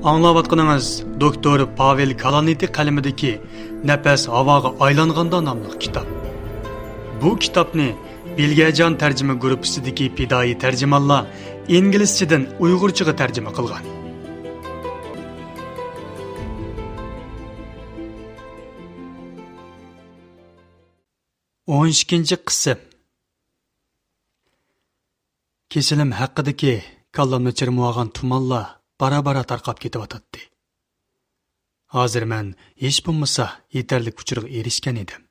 Аңлаватқаныңыз доктор Павел Каланити қаламидagi Nafas havoga aylanganda nomli kitob. Bu kitobni Bilgajon tarjima guruhisidagi fidoyi tarjimonlar inglizchadan uyg'urchaga tarjima qilgan. o'n ikkinchi qism. Kesilim haqidagi kallamni chirmogan tumanlar bara-bara tarqab ketyotdi. Hozir men hech bo'lmasa yetarli uchurga erishgan edim.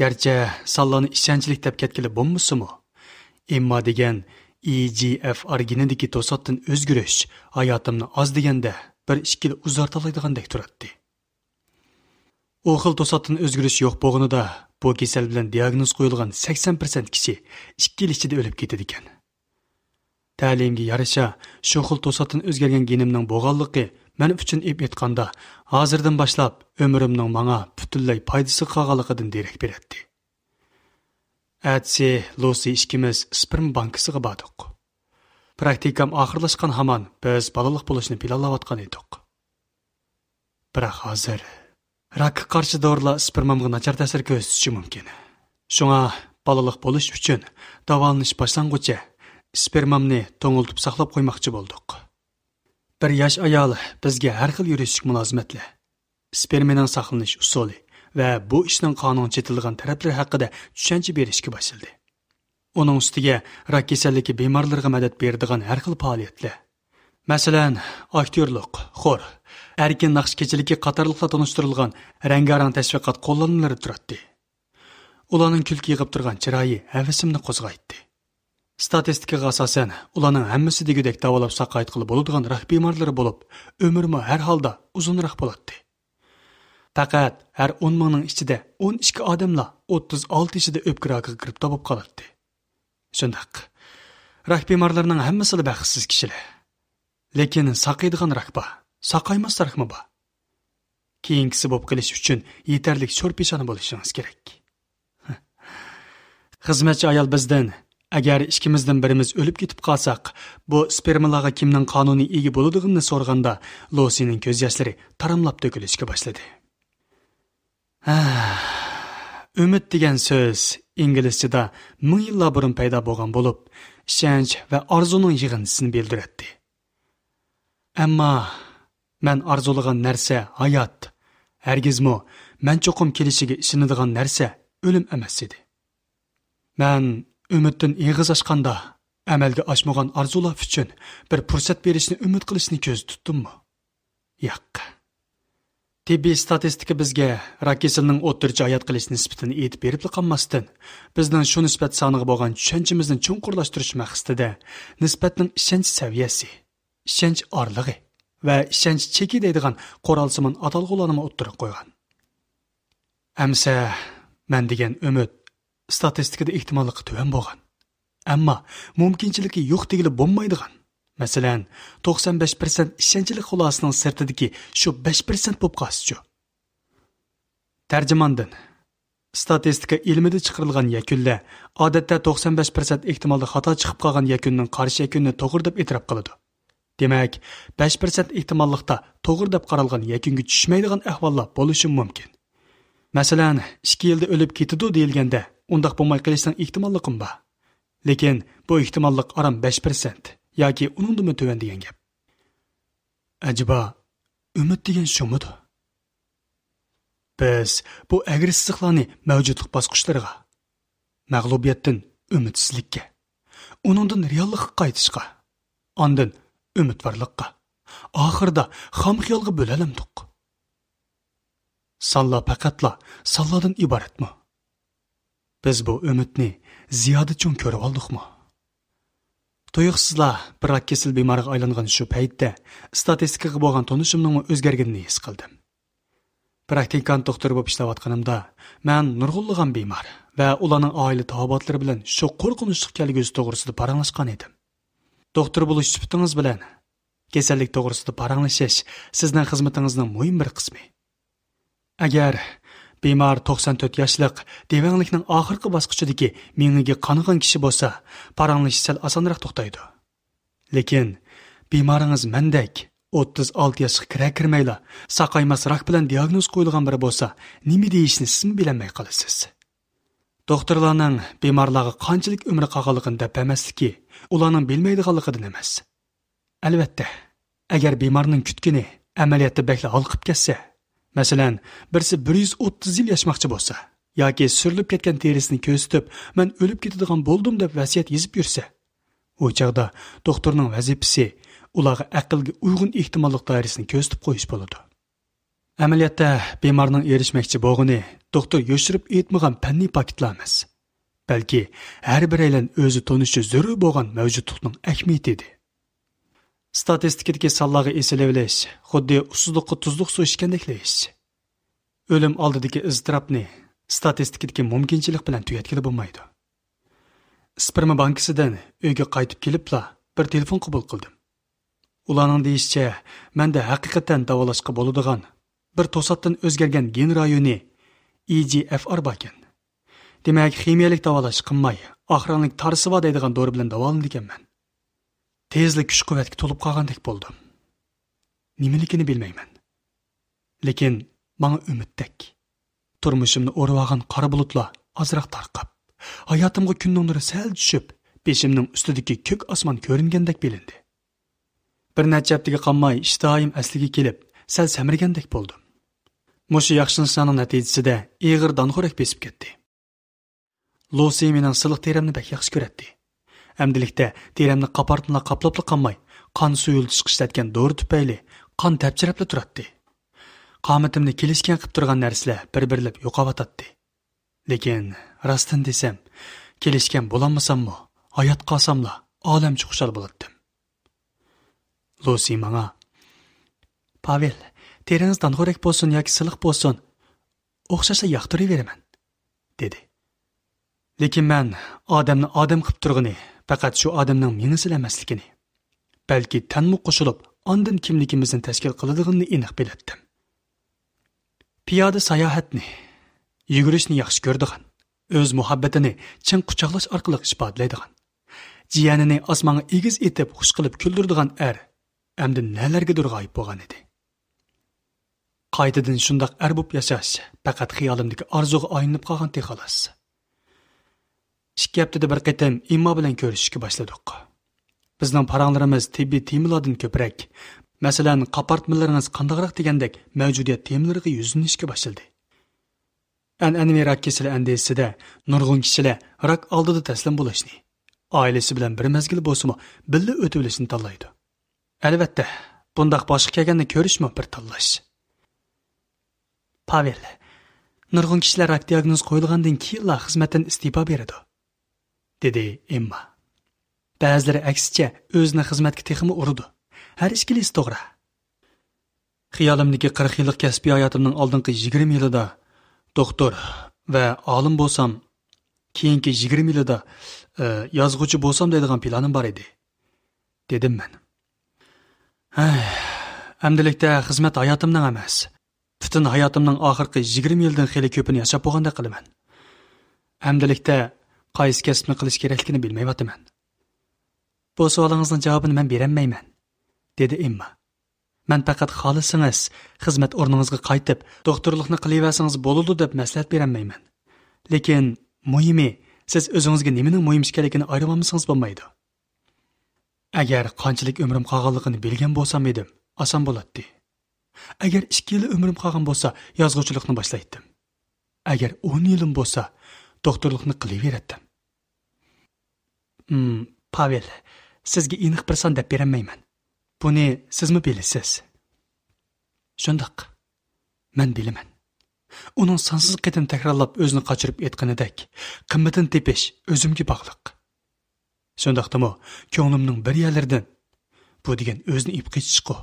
Garchi sallani ishonchlik deb ketgili bo'lmasimi, ammo degan EGFR genidagi to'satdan o'zgarish hayotimni oz deganda 1-2 yil uzartiradiganday turadi. O xil to'satdan o'zgarish yo'q bo'lganida bu kasal bilan diagnoz qo'yilgan 80% kishi 2 yil ichida o'lib ketadi ekan. Ta'limga yarasha shu xil to'satdan o'zgargan genimning bo'lganligi men uchun aytganda hozirdan boshlab umrimning menga butunlay foydasi qolganligidan derak beradi. Atsi Lucy ikkimiz sperm bankasiga bordik. Praktikam oxirlashgan hamon biz bolalik bo'lishni planlayotgan edik. Biroq hozir rakka qarshi dorilar spermamga nachar ta'sir ko'rsatishi mumkin. Shunga bolalik bo'lish uchun davolanish boshlanguncha spermamni to'ngiltib saqlab qo'ymoqchi bo'ldik. Bir yosh ayol bizga har xil yuridik mulozimatlar, spermaning saqlanish usuli va bu ishning qonun chetilgan taraflari haqida tushuncha berishga boshladi. Uning ustiga rak kasalligi bemorlarga madad beradigan har xil faoliyatlar, masalan, aktyorlik, xor, erkin naqsh kechiligi qatorliqlar tanishtirilgan rangarang tashviqot qo'llanmalari turadi. Ularning kulki yig'ib turgan chiroyi havasimni qo'zg'aydi. Statistikaga asosan ularning hammasi degudek davolab saqaytqili bo'ladigan rak bemorlari bo'lib, umrmi har holda uzunroq bo'ladi. Faqat har 10 mingning ichida 12 odamlar 36 yoshida o'pka rakiga kirib topib qoladi. Shundaq. Rak bemorlarining hammasi baxtsiz kishilar. Lekin saqaydigan rak bor, saqaymas rakmi bor. Keyingisi bo'lib qilish uchun yetarli sho'rpeshona bo'lishingiz kerak. Xizmatchi ayol bizdan agar ikkimizdan birimiz o'lib ketib qolsak, bu spermalarga kimning qonuniy ega bo'ladiganini so'rganda, Lucyning ko'z yoshlari taramlab to'kilishga boshladi. Umid degan so'z inglizchada 1000 yillar burun paydo bo'lgan bo'lib, ishonch va orzuning yig'indisini bildiradi. Ammo men orzulagan narsa hayot, hargizmi men cho'qim kelishiga ishonadigan narsa o'lim emas edi. Men umiddan eg'iz ochganda amalga oshmagan orzular uchun bir fursat berishni umid qilishni ko'z tutdimmi? Yo'q. Tibbiy statistika bizga rak kasalining o'rtacha hayot qilish nisbatini aytib berib qolmasdan, bizning shu nisbat soniga bo'lgan tushunchamizni chuqurlashtirish maqsadida nisbatning ishonch saviyasi, ishonch orlig'i va ishonch cheki deydigan qoralsimon atalg'ularni o'ttirib qo'ygan. Amsa men degan umid statistikada ehtimolliqi tuvan bo'lgan. Ammo mumkinchiligi yo'q degili bo'lmaydigan. Masalan, 95% ishonchlik xulosasining sirtidagi shu 5% bo'lib qolsa-chu. Tarjimondan statistika ilmida chiqarilgan yakunlar odatda 95% ehtimolda xato chiqib qolgan yakunning qarshi yakunni to'g'ri deb e'tirof qiladi. Demak, 5% ehtimollikda to'g'ri deb qaralgan yakunga tushmaydigan ahvollar bo'lishi mumkin. Masalan, 2 yilda o'lib ketadi deyilganda, undaq bo'lmay qolishning ehtimolliqi bor. Lekin bu ehtimollik aram 5% yoki uningdan tuvan degan gap. Ajiba, umid degan shumidi? Biz bu agressivliklarni mavjudlik bosqichlariga, mag'lubiyatdan umidsizlikka, uningdan reallikka qaytishga, ondan umidvorlikqa, oxirida xam xiyolga bo'lalamdiq. Salla faqatla salladan iboratmi? Biz bu umidni ziyoda cho'ng ko'rib oldikmi? Tuyuqsizlar bir kasal bemorga aylangan shu paytda statistikaga bo'lgan tunishimning o'zgarganini his qildim. Praktikant doktor bo'lib ishlayotganimda, men nurg'unlagan bemor va ularning oila tahobatlari bilan shu qo'rqinchli kelgusi to'g'risida paranglashgan edim. Doktor bo'lish sifatingiz bilan kasallik to'g'risida paranglashish sizning xizmatingizning muhim bir qismi. Agar bemor 94 yoshlik devanglikning oxirgi bosqichidagi mengiga qonigan kishi bo'lsa, paranglash sal osonroq to'xtaydi. Lekin bemoringiz mendek 36 yoshga kirmayla saqaymas rak bilan diagnoz qo'yilgan biri bo'lsa, nima deyishni sizmi bilmay qolasiz. Doktorlarning bemorlarga qanchalik umri qolganligini deb emasligi, ularning bilmaydiganligidan emas. Albatta, agar bemorning kutgini amaliyotda bakla halqib ketsa, masalan, birisi 130 yil yashmoqchi bo'lsa, yoki surilib ketgan terisini ko'rsatib, "Men o'lib ketadigan bo'ldim" deb vasiyat yozib yursa, u chaqda doktorning vazifasi ularga aqlga uyg'un ehtimollik doirasini ko'rsatib qo'yish bo'ladi. Amaliyotda bemorning erishmoqchi bo'lgani doktor yoshirib aytmagan fanniy paketlar emas, balki har bir aylan o'zi tonishi zarur bo'lgan mavjudlikning ahamiyatidir. Statistikadagi sonlarga eslab xuddi usuzliqqa tuzliq suv ichgandeklar ish. O'lim oldidagi iztirobni statistikadagi mumkinchilik bilan tugatgili bo'lmaydi. Sperma bankasidan uyga qaytib kelibla bir telefon qabul qildim. Ularning deyishicha, menda haqiqatan davolashga bo'ladigan bir to'satdan o'zgargan gen rayoni EGFR bor ekan. Demak, ximiyalik davolash qilmay, oxiranlik tarsiva deydigan dori bilan davolandim ekanman. Tezlik kuch-quvvatga to'lib qolgandek bo'ldim. Nimaligini bilmayman. Lekin menga umiddak. Turmushimni o'rib qora bulutlar ozroq tarqab, hayotimga kunning nuri sal tushib, beshimning ustidagi ko'k osmon ko'ringandek bilindi. Bir necha haftaga qolmay ishtoyim asliga kelib, sal samirgandek bo'ldim. Mushu yaxshilanishning natijasida ig'ir donxo'rak besib ketdi. Lucy mening siliq terimni bak yaxshi ko'radi. Amdilikda terimni qapartmala qaplapla qolmay, qon suyulib chiqishlatgan dori tufayli qon tapchirabla turadi. Qomatimni kelishgan qilib turgan narsalar bir-birlab yo'qovatadi. Lekin rostdan desam, kelishgan bo'lolmasammi, hayot qolsamla olamcha xushal bo'lardim. Lucy menga: "Pavel, teringiz donxo'rak bo'lsin yoki siliq bo'lsin, o'xshashsa yoqtiraveraman", dedi. Lekin men odamni odam qilib turg'ini faqat shu odamning mingisi emasligini, balki tanmu qo'shilib, ondan kimligimizni tashkil qiladiganini aniq bilardim. Piyoda sayohatni, yugurishni yaxshi ko'radigan, o'z muhabbatini chin quchoqlash orqali ifodalaydigan, jiyanini osmonga egiz etib xush qilib kuldiradigan endi nelargadir g'oyib bo'lgan edi. Qaytadan shundoq bo'lib yashash faqat xiyolimdagi orzuga aylanib qolgan xolos. 2 haftada bir qatam immo bilan ko'rishishga boshladik. Bizning paranglarimiz tibbiy temalardan ko'proq, masalan, qapartmalaringiz qandaqroq degandek mavjudiyat temalariga yuzlanishga boshladi. An'anaviy rak kasali andesida nurg'un kishilar rak oldida taslim bo'lishni, oilasi bilan bir mezgil bo'lsa-mu birga o'tib olishni tanlaydi. Albatta, bundaq boshqa kelganni ko'rishmi bir tanlash. Pavel, nurg'un kishilar rak diagnoz qo'yilgandan keyin xizmatdan iste'fo beradi, dedi Emma. Ba'zilari aksicha o'zini xizmatga texmi urdi. Har ikkisi to'g'ri. Xiyolimdagi 40 yillik kasbiy hayotimning oldingi 20 yilida doktor va olim bo'lsam, keyingi 20 yilida yozuvchi bo'lsam deydigan planim bor edi, dedim men. Amdilikda xizmat hayotimning emas, butun hayotimning oxirgi 20 yildan xeli ko'pini yashab bo'lganda qilaman. Amdilikda qaysi kasbni qilish kerakligini bilmayapman. Bu savolingizning javobini men berolmayman, dedi Emma. Men faqat xohlasangiz xizmat o'rningizga qaytib, doktorlikni qilaversangiz bo'ladi deb maslahat berolmayman. Lekin muhimi, siz o'zingizga nimaning muhim ekanligini ayirib olmasangiz bo'lmaydi. Agar qanchalik umrim qolganligini bilgan bo'lsam edim, oson bo'ladi. Agar 2 yil umrim qolgan bo'lsa, yozuvchilikni boshlaydim. Agar 10 yilim bo'lsa, doktorlikni qilaverdim. Pavel, sizga aniq bir son deb berolmayman. Buni sizmi bilasiz? Shundoq. Men bilaman. Uning sonsiz qatim takrorlab o'zini qochirib aytganidek, qimmatini tepish o'zimga bog'liq. Shundoqdimi, ko'nglimning bir yerlaridan bu degan o'zini ip qichishqo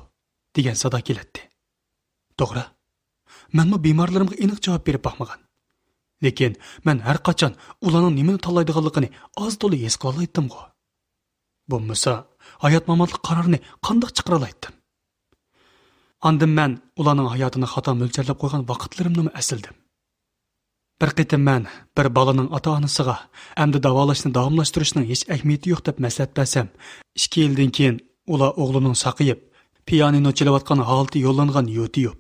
degan sado keladi. To'g'ri. Menmi bemorlarimga aniq javob berib baxmagan. Lekin men har qachon ularning nimani tanlaydiganligini oz-to'la his qila oldim-ku. Bo'lmasa, hayot mamatlik qarorini qandoq chiqara oldim? Ondan men ularning hayotini xato mo'ljarlab qo'ygan vaqtlarimni asildim. Bir qitim men bir bolaning ota-onasiga hamda davolashni davomlashtirishning hech ahamiyati yo'q deb maslahat bersam, 2 yildan keyin ular o'g'lining saqiyib, pianino çalayotgan holda yo'llangan YouTube,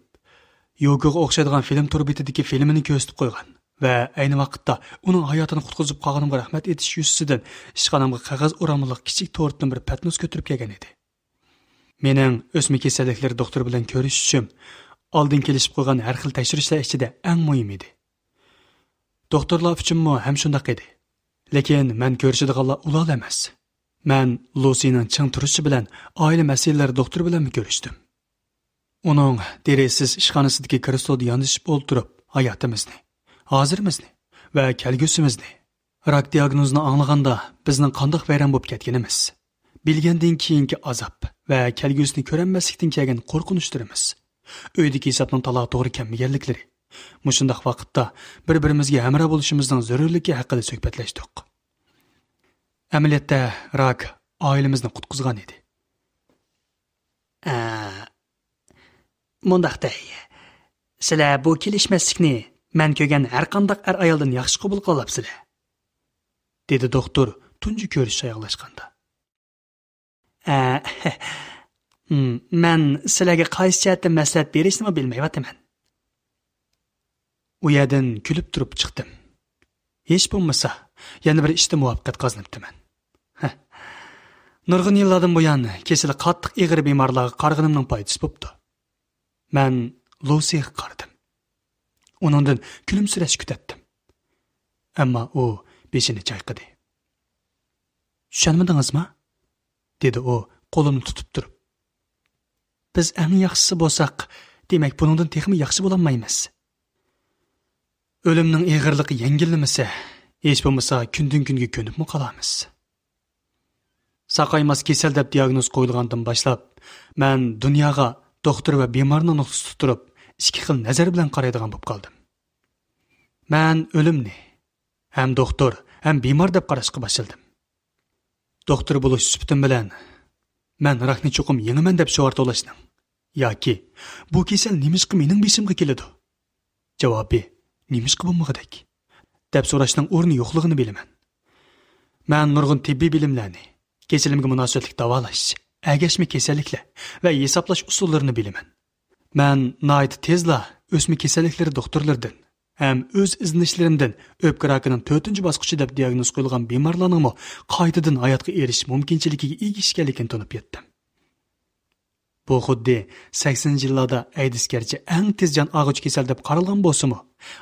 yogaga o'xshaydigan film turbetidagi filmini ko'rsatib qo'ygan va ayni vaqtda uning hayotini qutqizib qolganimga rahmat etish yuzasidan ishxonamga qog'oz o'ramliq kichik to'rtdan bir patnos ko'tarib kelgan edi. Mening o'sma kasalliklari doktor bilan ko'rishishim oldin kelishib qo'ygan har xil tekshirishlar ichida eng muhim edi. Doktorlar uchunmi ham shunday edi. Lekin men ko'rishadiganlar ular emas. Men Lucy'ning ching turishi bilan oila masalalari doktor bilan ko'rishdim. Uning deresiz ishxonasidagi krestolda yonishib o'ltirib, hayotimizni, hozirimizni va kelgusimizni, rak diagnozini anglaganda bizning qandoq vayron bo'lib ketganimiz, bilgandan keyingi azob va kelgusini ko'rolmaslikdan kelgan qo'rqinchlarimiz, uydagi hisobning taloq to'g'ri kelmaganliklari, mushundaq vaqtda bir-birimizga hamroh bo'lishimizning zarurligi haqida suhbatlashdik. Amaliyotda rak oilamizni qutqizgan edi. Mundaqday. Sizlar bu kelishmaslikni men ko'rgan har qanday ayoldan yaxshi qabul qilyapsizlar, dedi doktor tunji ko'rish oyoqlashganda. Men sizlarga qaysi jihatdan maslahat berishni bilmayapman. U yerdan kulib turib chiqdim. Hech bo'lmasa, yana bir ishda muvaffaqiyat qozonibdiman. Nurg'un yillardan buyon kesili qattiq ig'ir bemorlarga qarg'inimning foydasi bo'pti. Men Lucy'ga qaradim. Uningdan kulimsirash kutatdim. Ammo u beshini chayqadi. "Tushunmadingizmi?" dedi u qo'limni tutib turib. "Biz eng yaxshisi bo'lsak, demak buningdan texmi yaxshi bo'lolmaymiz. O'limning ig'irligi yengillamasa, hech bo'lmasa kundan-kunga ko'nibmi qolamiz." Saqaymas kasal deb diagnoz qo'yilgandan boshlab, men dunyoga doktor va bemorni nuqta turib, ikki xil nazar bilan qaraydigan bo'lib qoldim. Men o'limni ham doktor, ham bemor deb qarashga boshladim. Doktor bo'lish suhbatim bilan men rakni cho'qim yengiman deb shovart olashning yoki bu kasal nimishqa mening beshimga keladi? Javobi nimishqa bo'lmagidak deb so'rashning o'rni yo'qligini bilaman. Men nurg'un tibbiy bilimlarni, kechilimga munosabatli davolash, agashma kasalliklar va hisoblash usullarini bilaman. Men nayt tezla o'sma kasalliklari doktorlardan ham o'z izlanishlarimdan o'pka rakining 4-bosqichi deb diagnoz qo'yilgan bemorlarning qaytadan hayotga erishish mumkinchiligiga ega ekanligini tanib yetdim. Bu xuddi 80-yillarda aydiskarcha eng tez jon og'uch kasal deb qaralgan bo'lsa-mu,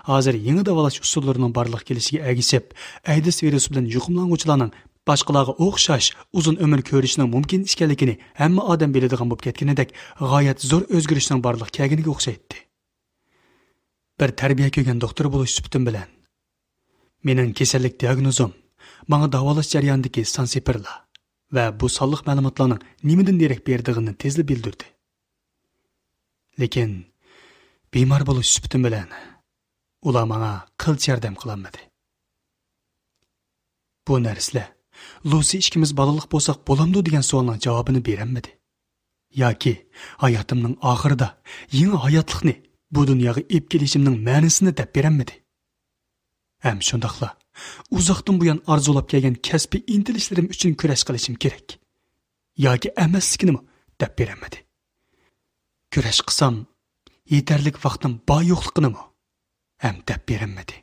hozir yangi davolash usullarining barliq kelishiga ergishib, aydis virusi bilan yuqumlanuvchilarning boshqalarga o'xshash uzun umr ko'rishning mumkin ekanligini hamma odam biladigan bo'lib ketganidek g'oyat zo'r o'zgarishning barliq kelganiga o'xshaydi. Bir tarbiya ko'rgan doktor bo'lish suhbatim bilan mening kasallik diagnozim menga davolash jarayonidagi sansipirlar va bu sonliq ma'lumotlarning nimadan derak berdig'ini tezli bildirdi. Lekin bemor bo'lish suhbatim bilan ular menga qilch yordam qilolmadi. Bu narsalar Lucy ikkimiz balaliq bo'lsak bo'lamdi degan savolning javobini berolmadi. Yoki hayotimning oxirida yangi hayotlikni bu dunyoga ep kelishimning ma'nosini deb berolmadi. Ham shundaqla uzoqdan buyon orzulab kelgan kasbiy intilishlarim uchun kurash qilishim kerak yoki emasligini deb berolmadi. Kurash qilsam yetarlik vaqtim bor yo'qligini ham deb berolmadi.